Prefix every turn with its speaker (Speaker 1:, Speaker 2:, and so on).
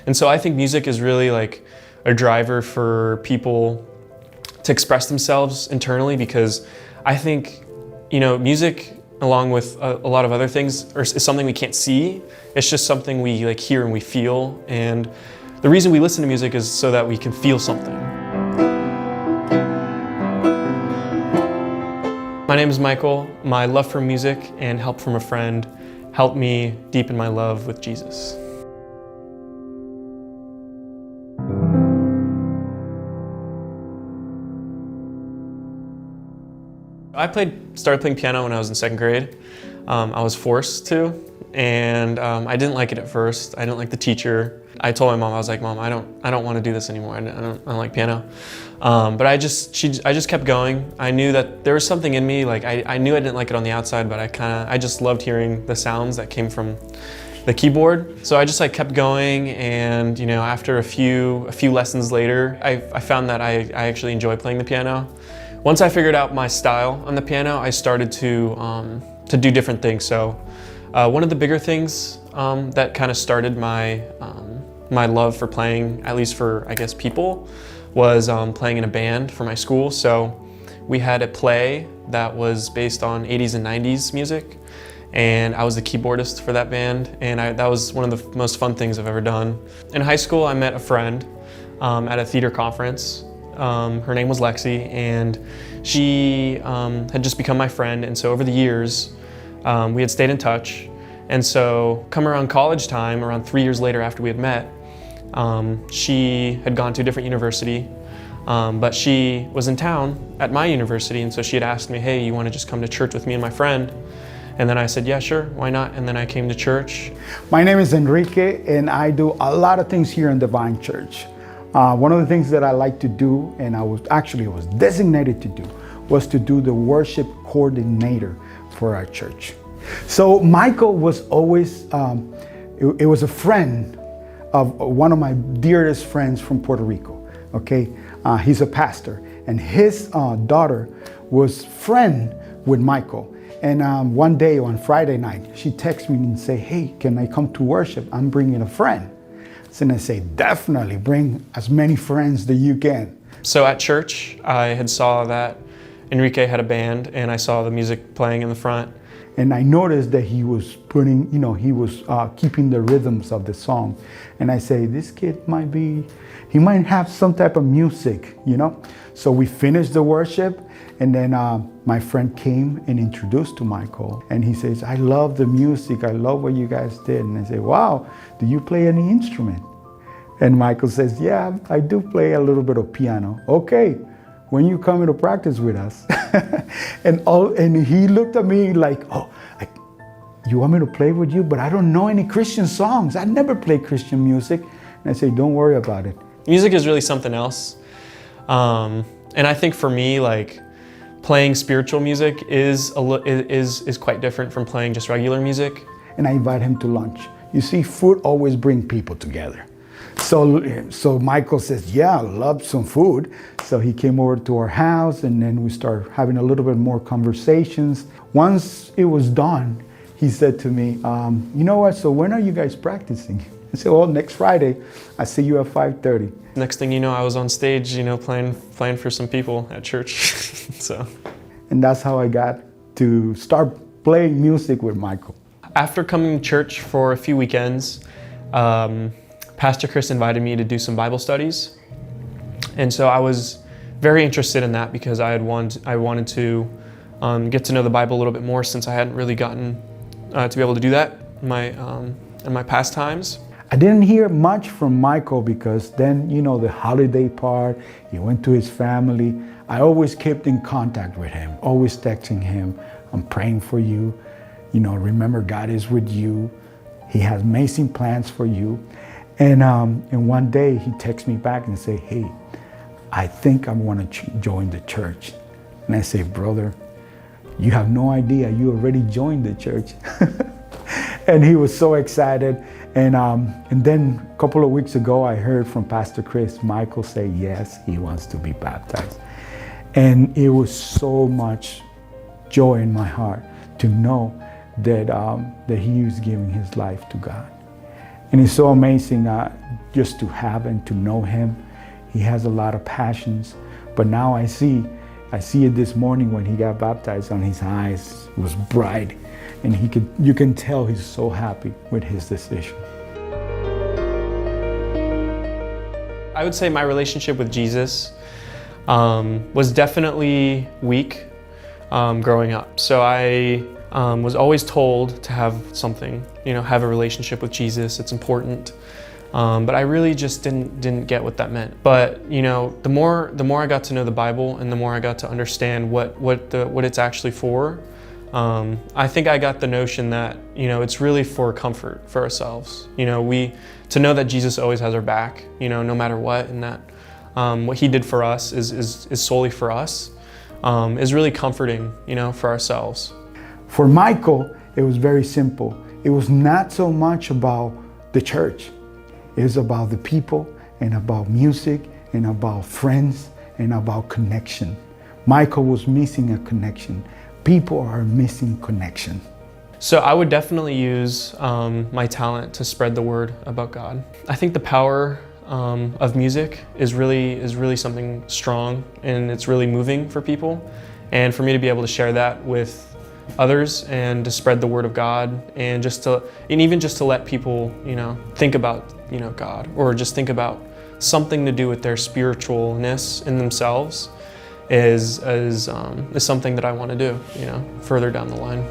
Speaker 1: And so I think music is really like a driver for people to express themselves internally, because I think, music, along with a lot of other things, is something we can't see. It's just something we like hear and we feel. And the reason we listen to music is so that we can feel something. My name is Michael. My love for music and help from a friend helped me deepen my love with Jesus. I started playing piano when I was in second grade. I was forced to, and I didn't like it at first. I didn't like the teacher. I told my mom, I was like, Mom, I don't want to do this anymore. I don't like piano. But I just kept going. I knew that there was something in me. Like I knew I didn't like it on the outside, but I just loved hearing the sounds that came from the keyboard. So I just kept going, and after a few lessons later, I found that I actually enjoy playing the piano. Once I figured out my style on the piano, I started to do different things. So one of the bigger things that kind of started my love for playing, at least for, I guess, people, was playing in a band for my school. So we had a play that was based on 80s and 90s music, and I was the keyboardist for that band, and that was one of the most fun things I've ever done. In high school, I met a friend at a theater conference. Her name was Lexi, and she had just become my friend, and so over the years we had stayed in touch. And so come around college time, around 3 years later after we had met, she had gone to a different university, but she was in town at my university, and so she had asked me, hey, you want to just come to church with me and my friend? And then I said, yeah, sure, why not? And then I came to church.
Speaker 2: My name is Enrique, and I do a lot of things here in Divine Church. One of the things that I like to do, and I was designated to do, was to do the worship coordinator for our church. So Michael was always, it was a friend of one of my dearest friends from Puerto Rico, okay? He's a pastor, and his daughter was friend with Michael. And one day on Friday night, she texted me and said, hey, can I come to worship? I'm bringing a friend. And I say, definitely bring as many friends that you can.
Speaker 1: So at church, I had saw that Enrique had a band, and I saw the music playing in the front.
Speaker 2: And I noticed that he was putting, he was keeping the rhythms of the song. And I say, this kid he might have some type of music, So we finished the worship, and then my friend came and introduced to Michael. And he says, I love the music. I love what you guys did. And I say, wow, do you play any instrument? And Michael says, yeah, I do play a little bit of piano. Okay, when you come to practice with us? and he looked at me like, oh, you want me to play with you? But I don't know any Christian songs. I never play Christian music. And I say, don't worry about it.
Speaker 1: Music is really something else. And I think for me, playing spiritual music is quite different from playing just regular music.
Speaker 2: And I invite him to lunch. You see, food always brings people together. So Michael says, yeah, I love some food. So he came over to our house, and then we started having a little bit more conversations. Once it was done, he said to me, you know what, so when are you guys practicing? I said, well, next Friday. I see you at 5:30.
Speaker 1: Next thing you know, I was on stage, playing for some people at church. So.
Speaker 2: And that's how I got to start playing music with Michael.
Speaker 1: After coming to church for a few weekends, Pastor Chris invited me to do some Bible studies. And so I was very interested in that, because I wanted to get to know the Bible a little bit more, since I hadn't really gotten to be able to do that in my past times.
Speaker 2: I didn't hear much from Michael, because then, the holiday part, he went to his family. I always kept in contact with him, always texting him, I'm praying for you. Remember, God is with you. He has amazing plans for you. And one day he texts me back and say, hey, I think I want to join the church. And I say, brother, you have no idea, you already joined the church. And he was so excited. And then a couple of weeks ago, I heard from Pastor Chris, Michael say, yes, he wants to be baptized. And it was so much joy in my heart to know that he was giving his life to God. And it's so amazing. just to have and to know him. He has a lot of passions. But now I see it this morning when he got baptized, on his eyes was bright, and you can tell he's so happy with his decision.
Speaker 1: I would say my relationship with Jesus was definitely weak growing up. So I was always told to have something, have a relationship with Jesus. It's important. But I really just didn't get what that meant. But the more I got to know the Bible, and the more I got to understand what it's actually for, I think I got the notion that it's really for comfort for ourselves. To know that Jesus always has our back, no matter what, and that what he did for us is solely for us, is really comforting, for ourselves.
Speaker 2: For Michael, it was very simple. It was not so much about the church. It was about the people, and about music, and about friends, and about connection. Michael was missing a connection. People are missing connection.
Speaker 1: So I would definitely use my talent to spread the word about God. I think the power of music is really something strong, and it's really moving for people. And for me to be able to share that with others, and to spread the word of God, and even just to let people, think about, God, or just think about something to do with their spiritualness in themselves, is something that I want to do, further down the line.